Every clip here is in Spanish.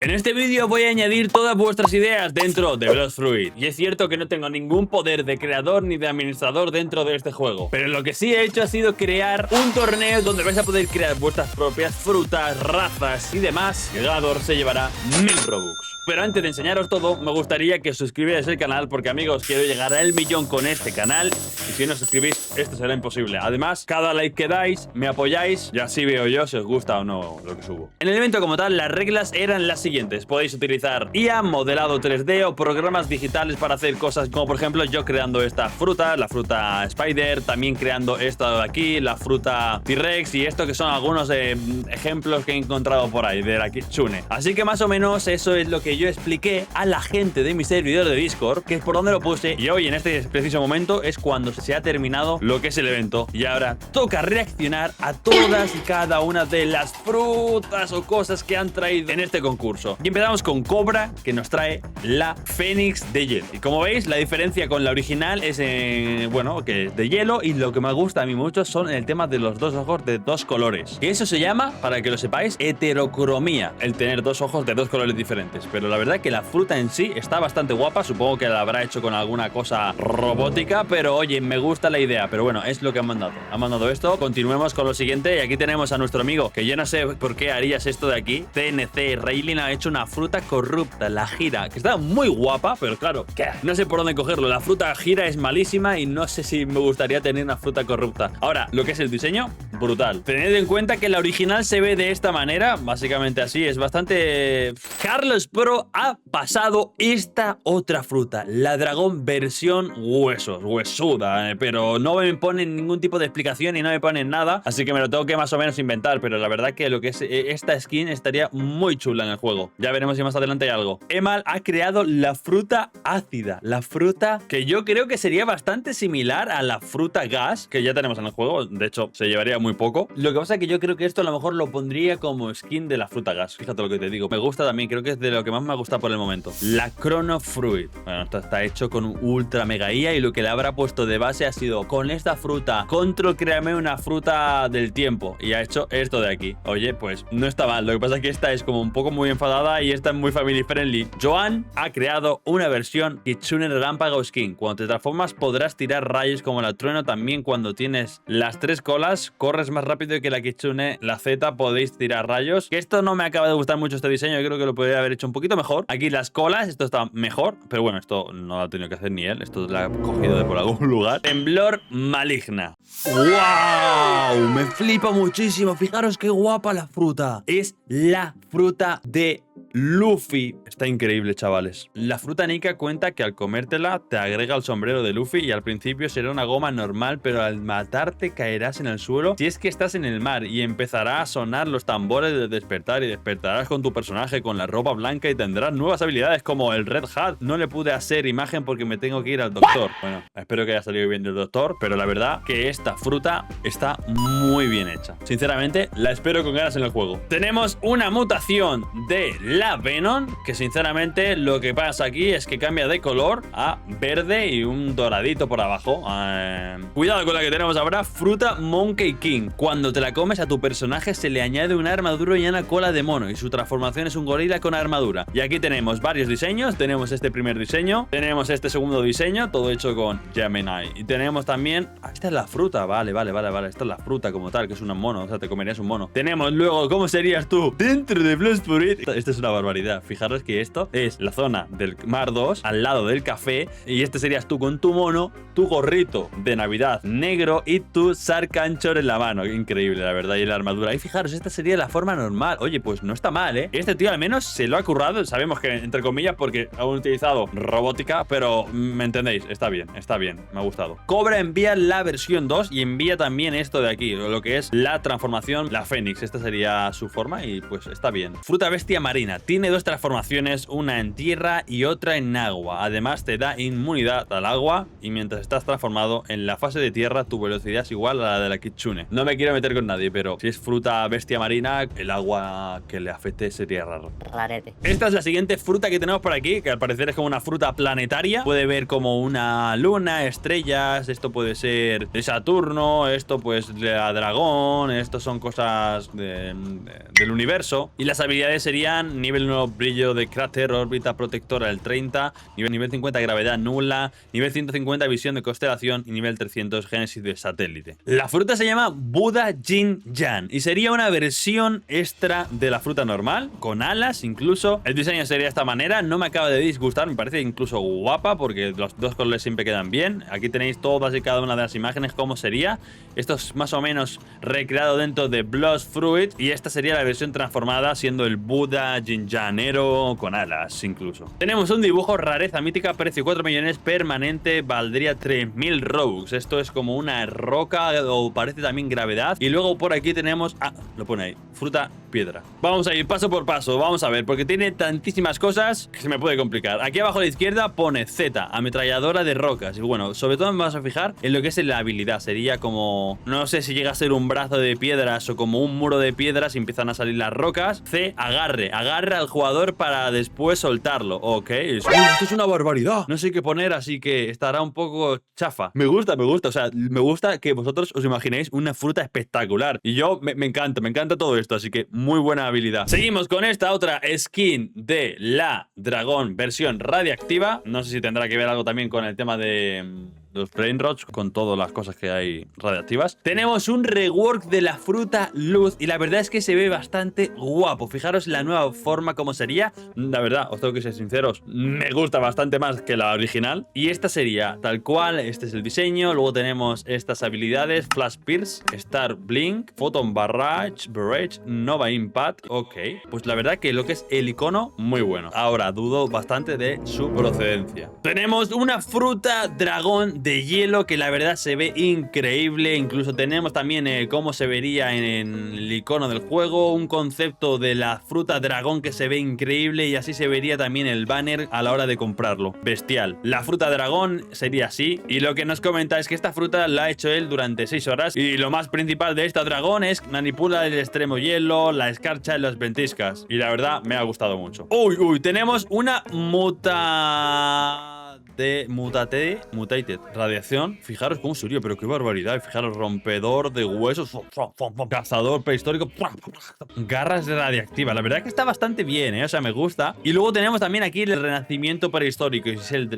En este vídeo voy a añadir todas vuestras ideas dentro de Blox Fruit. Y es cierto que no tengo ningún poder de creador ni de administrador dentro de este juego, pero lo que sí he hecho ha sido crear un torneo donde vais a poder crear vuestras propias frutas, razas y demás. Y el ganador se llevará 1000 Robux. Pero antes de enseñaros todo, me gustaría que os suscribierais al canal porque, amigos, quiero llegar al millón con este canal. Y si no os suscribís, esto será imposible. Además, cada like que dais, me apoyáis y así veo yo si os gusta o no lo que subo. En el evento como tal, las reglas eran las siguientes. Podéis utilizar IA, modelado 3D o programas digitales para hacer cosas como, por ejemplo, yo creando esta fruta, la fruta Spider, también creando esto de aquí, la fruta T-Rex y esto que son algunos ejemplos que he encontrado por ahí de la Kitsune. Así que más o menos eso es lo que yo expliqué a la gente de mi servidor de Discord, que es por donde lo puse, y hoy en este preciso momento es cuando se ha terminado lo que es el evento y ahora toca reaccionar a todas y cada una de las frutas o cosas que han traído en este concurso. Y empezamos con Cobra, que nos trae la Fénix de hielo. Y como veis, la diferencia con la original es, bueno, que es de hielo, y lo que me gusta a mí mucho son el tema de los dos ojos de dos colores. Y eso se llama, para que lo sepáis, heterocromía, el tener dos ojos de dos colores diferentes. Pero la verdad que la fruta en sí está bastante guapa, supongo que la habrá hecho con alguna cosa robótica, pero oye, me gusta la idea. Pero bueno, es lo que han mandado. Han mandado esto, continuemos con lo siguiente. Y aquí tenemos a nuestro amigo, que yo no sé por qué harías esto de aquí. TNC Raylin ha hecho una fruta corrupta, la gira, que está muy guapa, pero claro, no sé por dónde cogerlo. La fruta gira es malísima y no sé si me gustaría tener una fruta corrupta. Ahora, lo que es el diseño, brutal. Tened en cuenta que la original se ve de esta manera, básicamente así, es bastante... Carlos Pro ha pasado esta otra fruta, la dragón versión huesos, huesuda, pero no me ponen ningún tipo de explicación y no me ponen nada, así que me lo tengo que más o menos inventar, pero la verdad que lo que es esta skin estaría muy chula en el juego. Ya veremos si más adelante hay algo. Emal ha creado la fruta ácida, la fruta que yo creo que sería bastante similar a la fruta gas que ya tenemos en el juego, de hecho se llevaría muy poco. Lo que pasa es que yo creo que esto a lo mejor lo pondría como skin de la fruta gas, fíjate lo que te digo. Me gusta también, creo que es de lo que más me gusta por el momento. La Chrono Fruit. Bueno, esto está hecho con un ultra mega IA y lo que le habrá puesto de base ha sido, con esta fruta, control, créame una fruta del tiempo. Y ha hecho esto de aquí. Oye, pues no está mal. Lo que pasa es que esta es como un poco muy enfadada y esta es muy family friendly. Joan ha creado una versión Kitsune Relámpago Skin. Cuando te transformas podrás tirar rayos como la trueno. También cuando tienes las tres colas, corres más rápido que la Kitsune. La Z podéis tirar rayos. Que esto no me acaba de gustar mucho este diseño. Yo creo que lo podría haber hecho un poquito mejor. Aquí las colas, esto está mejor, pero bueno, esto no lo ha tenido que hacer ni él, esto lo ha cogido de por algún lugar. Temblor maligna. ¡Wow! Me flipa muchísimo, fijaros qué guapa la fruta. Es la fruta de Luffy. Está increíble, chavales. La fruta Nika cuenta que al comértela te agrega el sombrero de Luffy y al principio será una goma normal, pero al matarte caerás en el suelo si es que estás en el mar y empezará a sonar los tambores de despertar y despertarás con tu personaje con la ropa blanca y tendrás nuevas habilidades como el Red Hat. No le pude hacer imagen porque me tengo que ir al doctor. Bueno, espero que haya salido bien el doctor, pero la verdad que esta fruta está muy bien hecha. Sinceramente, la espero con ganas en el juego. Tenemos una mutación de la Venom, que sinceramente lo que pasa aquí es que cambia de color a verde y un doradito por abajo. Cuidado con la que tenemos ahora, fruta Monkey King. Cuando te la comes a tu personaje se le añade una armadura y una cola de mono y su transformación es un gorila con armadura. Y aquí tenemos varios diseños, tenemos este primer diseño, tenemos este segundo diseño, todo hecho con Gemini. Y tenemos también... esta es la fruta, vale, esta es la fruta como tal, que es un mono, o sea, te comerías un mono. Tenemos luego, ¿cómo serías tú dentro de Blox Fruit? Esta es una barbaridad. Fijaros que esto es la zona del Mar 2, al lado del café, y este serías tú con tu mono, tu gorrito de Navidad negro y tu Sarkanchor en la mano. Increíble, la verdad, y la armadura. Y fijaros, esta sería la forma normal. Oye, pues no está mal, ¿eh? Este tío al menos se lo ha currado, sabemos que entre comillas porque ha utilizado robótica, pero me entendéis, está bien, me ha gustado. Cobra envía la versión 2 y envía también esto de aquí, lo que es la transformación, la Fénix. Esta sería su forma y pues está bien. Fruta bestia marina. Tiene dos transformaciones, una en tierra y otra en agua. Además te da inmunidad al agua y mientras estás transformado en la fase de tierra tu velocidad es igual a la de la Kitsune. No me quiero meter con nadie, pero si es fruta bestia marina, el agua que le afecte sería raro. Rarete. Esta es la siguiente fruta que tenemos por aquí, que al parecer es como una fruta planetaria. Puede ver como una luna, estrellas, esto puede ser de Saturno, esto pues de dragón, esto son cosas del universo. Y las habilidades serían nivel nivel 1 brillo de cráter, órbita protectora del 30, nivel 50 gravedad nula, nivel 150 visión de constelación y nivel 300 génesis de satélite. La fruta se llama Buda Jin Yan y sería una versión extra de la fruta normal, con alas incluso. El diseño sería de esta manera, no me acaba de disgustar, me parece incluso guapa porque los dos colores siempre quedan bien. Aquí tenéis todas y cada una de las imágenes cómo sería. Esto es más o menos recreado dentro de Blood Fruit y esta sería la versión transformada siendo el Buda Jinjanero con alas incluso. Tenemos un dibujo rareza mítica, precio 4 millones, permanente, valdría 3000 Robux. Esto es como una roca o parece también gravedad. Y luego por aquí tenemos, lo pone ahí, fruta piedra. Vamos a ir paso por paso, vamos a ver, porque tiene tantísimas cosas que se me puede complicar. Aquí abajo a la izquierda pone Z, ametralladora de rocas. Y bueno, sobre todo me vas a fijar en lo que es la habilidad. Sería como, no sé si llega a ser un brazo de piedras o como un muro de piedras y empiezan a salir las rocas. C, agarre al jugador para después soltarlo. Ok, esto es una barbaridad. No sé qué poner, así que estará un poco chafa. Me gusta, o sea, me gusta que vosotros os imaginéis una fruta espectacular. Y yo me encanta todo esto, así que muy buena habilidad. Seguimos con esta otra skin de la dragón versión radiactiva. No sé si tendrá que ver algo también con el tema de los brain rots, con todas las cosas que hay radiactivas. Tenemos un rework de la fruta luz y la verdad es que se ve bastante guapo. Fijaros la nueva forma como sería. La verdad, os tengo que ser sinceros, me gusta bastante más que la original. Y esta sería tal cual, este es el diseño. Luego tenemos estas habilidades: Flash Pierce, Star Blink, Photon Barrage, Nova Impact. Ok, pues la verdad que lo que es el icono, muy bueno. Ahora dudo bastante de su procedencia. Tenemos una fruta dragón de hielo que la verdad se ve increíble. Incluso tenemos también cómo se vería en el icono del juego, un concepto de la fruta dragón que se ve increíble y así se vería también el banner a la hora de comprarlo. Bestial. La fruta dragón sería así y lo que nos comenta es que esta fruta la ha hecho él durante 6 horas y lo más principal de esta dragón es manipula el extremo hielo, la escarcha en las ventiscas y la verdad me ha gustado mucho. Uy, tenemos una mutated radiación. Fijaros cómo sería, pero qué barbaridad. Fijaros, rompedor de huesos, cazador prehistórico, garras radiactivas. La verdad que está bastante bien, o sea, me gusta. Y luego tenemos también aquí el renacimiento prehistórico, y es el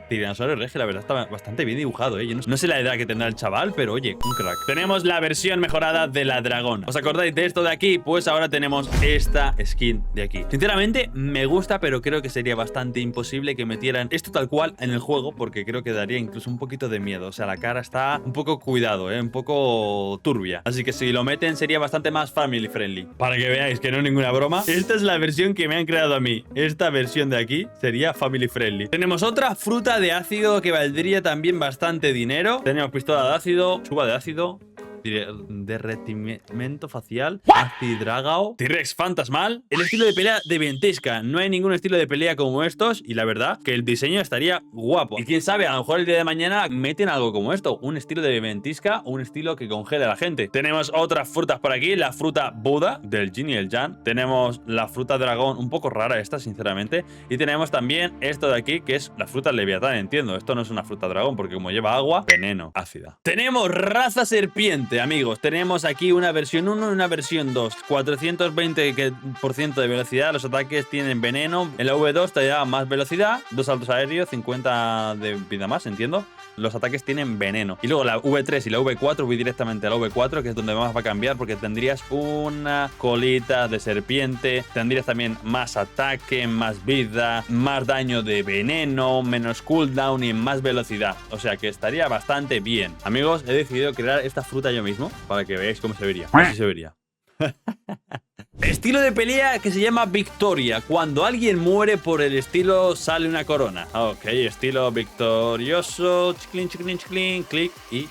tiranosaurio rex. La verdad está bastante bien dibujado, Yo no sé la edad que tendrá el chaval, pero oye, un crack. Tenemos la versión mejorada de la dragón. ¿Os acordáis de esto de aquí? Pues ahora tenemos esta skin de aquí. Sinceramente me gusta, pero creo que sería bastante imposible que metieran esto tal cual en el juego, porque creo que daría incluso un poquito de miedo. O sea, la cara está un poco cuidado, un poco turbia. Así que si lo meten sería bastante más family friendly. Para que veáis que no es ninguna broma. Esta es la versión que me han creado a mí. Esta versión de aquí sería family friendly. Tenemos otra fruta de ácido que valdría también bastante dinero. Tenemos pistola de ácido, chuba de ácido, derretimiento facial, acidragao, T-Rex fantasmal. El estilo de pelea de ventisca. No hay ningún estilo de pelea como estos y la verdad que el diseño estaría guapo. Y quién sabe, a lo mejor el día de mañana meten algo como esto, un estilo de ventisca, un estilo que congela a la gente. Tenemos otras frutas por aquí, la fruta Buda del Yin y el Yang. Tenemos la fruta dragón, un poco rara esta sinceramente. Y tenemos también esto de aquí que es la fruta leviatán, entiendo. Esto no es una fruta dragón porque como lleva agua, veneno, ácida. Tenemos raza serpiente. Amigos, tenemos aquí una versión 1 y una versión 2. 420% de velocidad, los ataques tienen veneno. En la V2 te da más velocidad, 2 saltos aéreos, 50 de vida más, entiendo. Los ataques tienen veneno. Y luego la V3 y la V4, voy directamente a la V4, que es donde más va a cambiar, porque tendrías una colita de serpiente, tendrías también más ataque, más vida, más daño de veneno, menos cooldown y más velocidad. O sea que estaría bastante bien. Amigos, he decidido crear esta fruta yo mismo, para que veáis cómo se vería. Así se vería. Estilo de pelea que se llama Victoria. Cuando alguien muere por el estilo sale una corona. Ok, estilo victorioso. Chiclin, chiclin, chiclin, clic y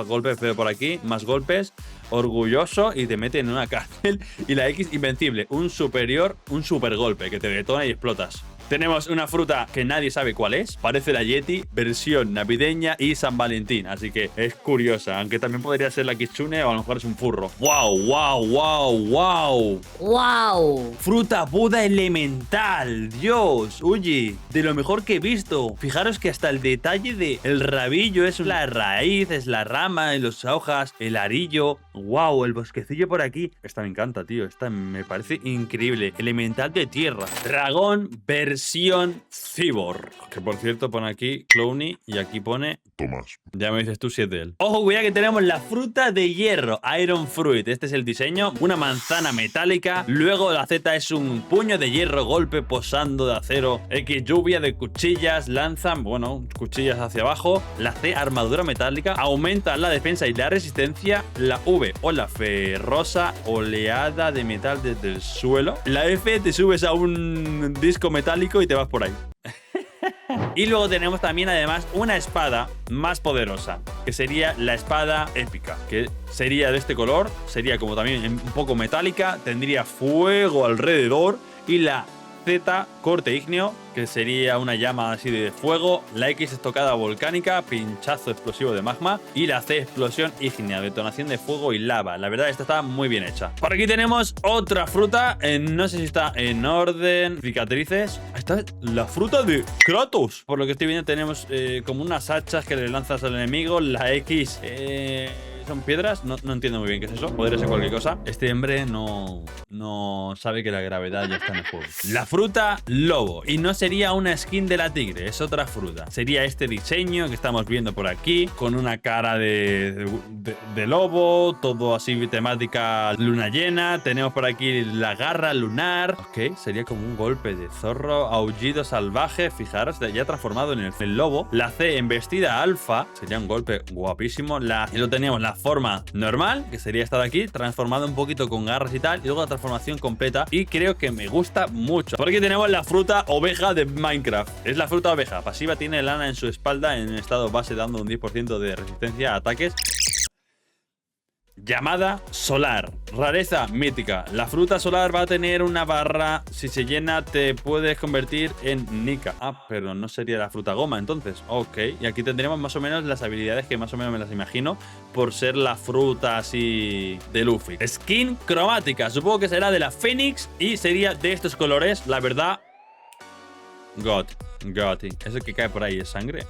golpes veo por aquí. Más golpes. Orgulloso y te mete en una cárcel. Y la X invencible. Un super golpe que te detona y explotas. Tenemos una fruta que nadie sabe cuál es. Parece la Yeti, versión navideña y San Valentín. Así que es curiosa, aunque también podría ser la Kitsune o a lo mejor es un furro. ¡Wow, wow, wow, wow! ¡Wow! Fruta Buda elemental. Dios, oye, de lo mejor que he visto. Fijaros que hasta el detalle de el rabillo es la raíz, es la rama, las hojas, el arillo. ¡Wow! El bosquecillo por aquí. Esta me encanta, tío. Esta me parece increíble. Elemental de tierra. Dragón versión Cyborg. Que por cierto pone aquí Clowny y aquí pone Tomás. ya me dices tú si es de él. Ojo, cuidado que tenemos la fruta de hierro, Iron Fruit. Este es el diseño, una manzana metálica. Luego la Z es un puño de hierro, golpe posando de acero. X, lluvia de cuchillas, lanzan, bueno, cuchillas hacia abajo. La C, armadura metálica, aumenta la defensa y la resistencia. La V, ola ferrosa, oleada de metal desde el suelo. La F, te subes a un disco metálico y te vas por ahí. Y luego tenemos también además una espada más poderosa, que sería la espada épica, que sería de este color, sería como también un poco metálica, tendría fuego alrededor, y la Z, corte ígneo, que sería una llama así de fuego. La X, estocada volcánica, pinchazo explosivo de magma. Y la C, explosión ígnea, detonación de fuego y lava. La verdad, esta está muy bien hecha. Por aquí tenemos otra fruta, no sé si está en orden. Cicatrices. Esta es la fruta de Kratos. Por lo que estoy viendo tenemos como unas hachas que le lanzas al enemigo. La X... ¿son piedras? No entiendo muy bien qué es eso. Podría ser cualquier cosa. Este hombre no sabe que la gravedad ya está en el juego. La fruta lobo. Y no sería una skin de la tigre, es otra fruta. Sería este diseño que estamos viendo por aquí, con una cara de lobo, todo así temática luna llena. Tenemos por aquí la garra lunar. Ok, sería como un golpe de zorro, aullido salvaje. Fijaros, ya transformado en el lobo. La C, embestida alfa. Sería un golpe guapísimo. Y lo teníamos la forma normal, que sería esta de aquí, transformado un poquito con garras y tal, y luego la transformación completa, y creo que me gusta mucho. Por aquí tenemos la fruta oveja de Minecraft. Es la fruta oveja, pasiva, tiene lana en su espalda en estado base, dando un 10% de resistencia a ataques. Llamada solar, rareza mítica. La fruta solar va a tener una barra. Si se llena te puedes convertir en Nika. Ah, pero no sería la fruta goma entonces. Ok, y aquí tendremos más o menos las habilidades que más o menos me las imagino, por ser la fruta así de Luffy. Skin cromática, supongo que será de la Fénix y sería de estos colores. La verdad, Gotti. Eso que cae por ahí es sangre.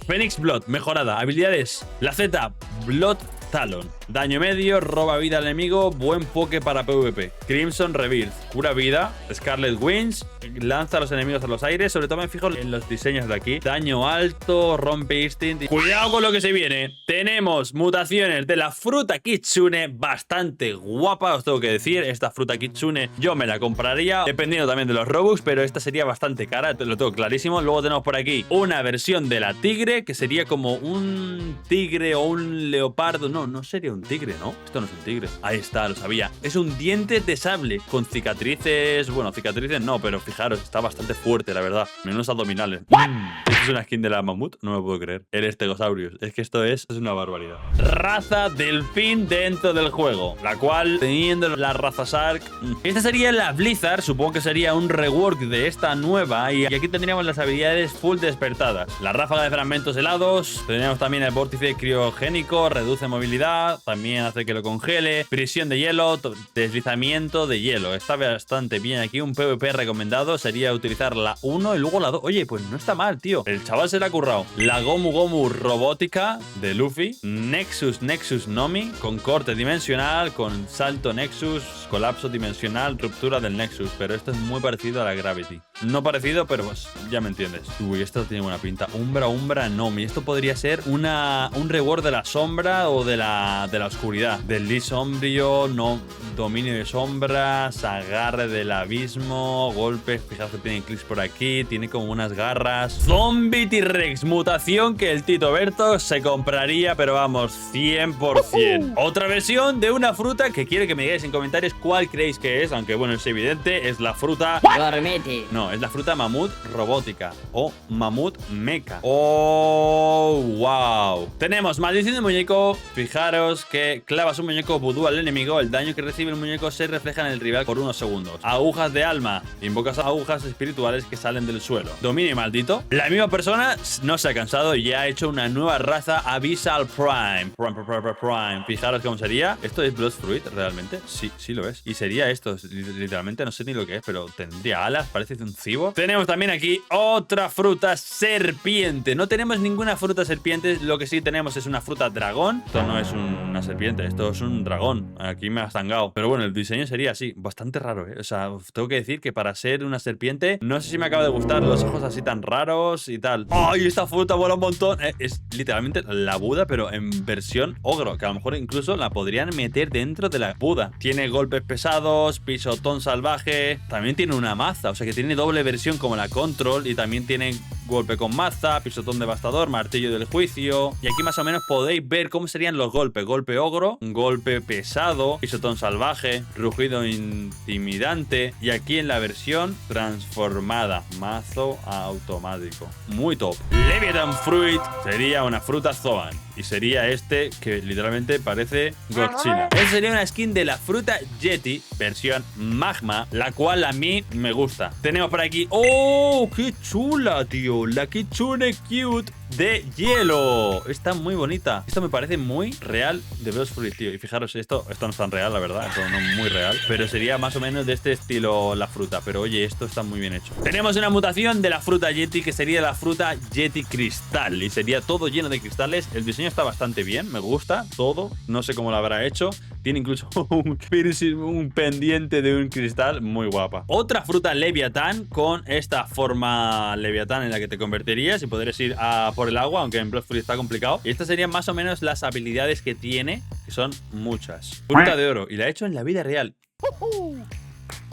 Phoenix Blood, mejorada. Habilidades. La Z, Blood Talon. Daño medio, roba vida al enemigo, buen poke para PvP. Crimson Rebirth, cura vida. Scarlet Wings, lanza a los enemigos a los aires. Sobre todo me fijo en los diseños de aquí. Daño alto, rompe instinct. Cuidado con lo que se viene. Tenemos mutaciones de la fruta Kitsune, bastante guapa, os tengo que decir. Esta fruta Kitsune yo me la compraría, dependiendo también de los Robux, pero esta sería bastante cara, lo tengo clarísimo. Luego tenemos por aquí una versión de la tigre, que sería como un tigre o un leopardo. No sería un tigre, ¿no? Esto no es un tigre. Ahí está, lo sabía. Es un diente de sable con cicatrices. Bueno, cicatrices no, pero fijaros, está bastante fuerte, la verdad. Menos abdominales. ¿Esto es una skin de la mamut? No me puedo creer. El Stegosaurus. Es que esto es una barbaridad. Raza delfín dentro del juego, la cual, teniendo la raza Shark, esta sería la Blizzard. Supongo que sería un rework de esta nueva. Y aquí tendríamos las habilidades full despertadas. La ráfaga de fragmentos helados. Tenemos también el vórtice criogénico, reduce movilidad, también hace que lo congele. Prisión de hielo, deslizamiento de hielo. Está bastante bien aquí. Un PvP recomendado sería utilizar la 1 y luego la 2. Oye, pues no está mal, tío. El chaval se la ha currado. La Gomu Gomu robótica de Luffy. Nexus Nomi, con corte dimensional, con salto Nexus, colapso dimensional, ruptura del Nexus. Pero esto es muy parecido a la Gravity. No parecido, pero pues ya me entiendes. Uy, esto tiene buena pinta. Umbra Nomi. Esto podría ser un reward de la sombra o de la oscuridad. Del Lee sombrío, no, dominio de sombras, agarre del abismo, golpes. Fijaos que tiene clics por aquí, tiene como unas garras. Ambityrex, mutación que el Tito Berto se compraría, pero vamos, 100%. Otra versión de una fruta que quiero que me digáis en comentarios cuál creéis que es, aunque bueno, es evidente, es la fruta... Gormete. No, es la fruta mamut robótica o mamut mecha. ¡Oh, wow! Tenemos maldición de muñeco. Fijaros que clavas un muñeco vudú al enemigo, el daño que recibe el muñeco se refleja en el rival por unos segundos. Agujas de alma. Invocas agujas espirituales que salen del suelo. Dominio maldito. La misma persona no se ha cansado y ya ha hecho una nueva raza, Abyssal Prime. Prime. Fijaros cómo sería. ¿Esto es Blood Fruit realmente? Sí lo es. Y sería esto, literalmente no sé ni lo que es, pero tendría alas, parece un cibo. Tenemos también aquí otra fruta serpiente. No tenemos ninguna fruta serpiente, lo que sí tenemos es una fruta dragón. Esto no es una serpiente, esto es un dragón. Aquí me ha estangado. Pero bueno, el diseño sería así, bastante raro, ¿eh? O sea, tengo que decir que para ser una serpiente, no sé si me acaba de gustar los ojos así tan raros y tal. ¡Ay, esta fruta vuela un montón! Es literalmente la Buda, pero en versión ogro, que a lo mejor incluso la podrían meter dentro de la Buda. Tiene golpes pesados, pisotón salvaje, también tiene una maza, o sea que tiene doble versión como la Control y también tiene golpe con maza, pisotón devastador, martillo del juicio. Y aquí más o menos podéis ver cómo serían los golpes. Golpe ogro, golpe pesado, pisotón salvaje, rugido intimidante. Y aquí en la versión transformada, mazo automático. Muy top. Leviathan Fruit sería una fruta Zoan. Y sería este que literalmente parece Godzilla. Esta sería una skin de la fruta Yeti, versión magma, la cual a mí me gusta. Tenemos por aquí... ¡Oh, qué chula, tío! La Kitsune Cute de hielo. Está muy bonita. Esto me parece muy real de Blood Fruit, tío. Y fijaros, esto no es tan real, la verdad. Esto no es muy real. Pero sería más o menos de este estilo la fruta. Pero oye, esto está muy bien hecho. Tenemos una mutación de la fruta Yeti, que sería la fruta Yeti Cristal. Y sería todo lleno de cristales. El diseño está bastante bien, me gusta todo. No sé cómo lo habrá hecho. Tiene incluso un pendiente de un cristal muy guapa. Otra fruta Leviatán con esta forma Leviatán en la que te convertirías y podrías ir a por el agua, aunque en Blood Fruit está complicado. Y estas serían más o menos las habilidades que tiene, que son muchas. Fruta de oro, y la he hecho en la vida real.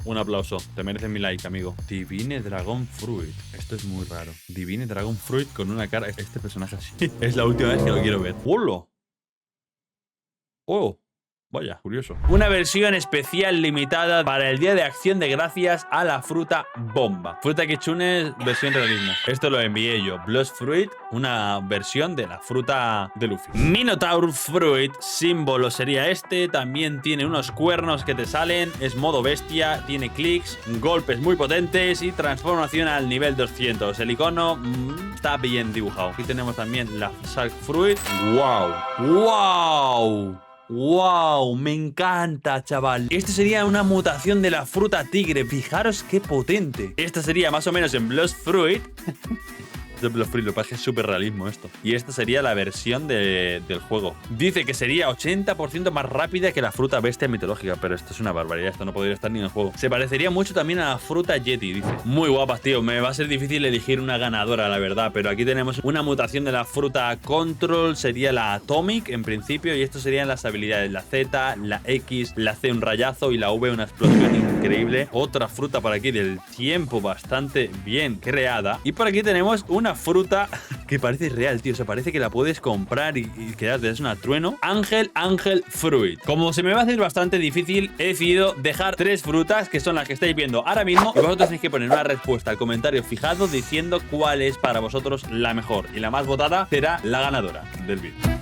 Un aplauso, te mereces mi like, amigo. Divine Dragon Fruit. Esto es muy raro. Divine Dragon Fruit con una cara... Este personaje así. Es la última vez que lo quiero ver. ¡Hola! ¡Oh! Vaya, curioso. Una versión especial limitada para el Día de Acción de Gracias a la fruta bomba. Fruta Kitsune, versión realismo. Esto lo envié yo. Blood Fruit, una versión de la fruta de Luffy. Minotaur Fruit, símbolo sería este. También tiene unos cuernos que te salen. Es modo bestia, tiene clics, golpes muy potentes y transformación al nivel 200. El icono está bien dibujado. Aquí tenemos también la Shark Fruit. ¡Wow! ¡Wow! ¡Wow! Me encanta, chaval. Esta sería una mutación de la fruta tigre. Fijaros qué potente. Esta sería más o menos en Blood Fruit. De Blood Fruit, lo que pasa es que es súper realismo esto. Y esta sería la versión del juego. Dice que sería 80% más rápida que la fruta bestia mitológica. Pero esto es una barbaridad, esto no podría estar ni en el juego. Se parecería mucho también a la fruta Yeti, dice. Muy guapas, tío. Me va a ser difícil elegir una ganadora, la verdad. Pero aquí tenemos una mutación de la fruta Control. Sería la Atomic, en principio. Y esto serían las habilidades. La Z, la X, la C un rayazo y la V una explosión increíble. Otra fruta por aquí del tiempo bastante bien creada. Y por aquí tenemos una fruta que parece real, tío. O sea, parece que la puedes comprar y quedarte. Es una trueno. Ángel Fruit. Como se me va a hacer bastante difícil, he decidido dejar 3 frutas, que son las que estáis viendo ahora mismo. Y vosotros tenéis que poner una respuesta al comentario fijado diciendo cuál es para vosotros la mejor. Y la más votada será la ganadora del vídeo.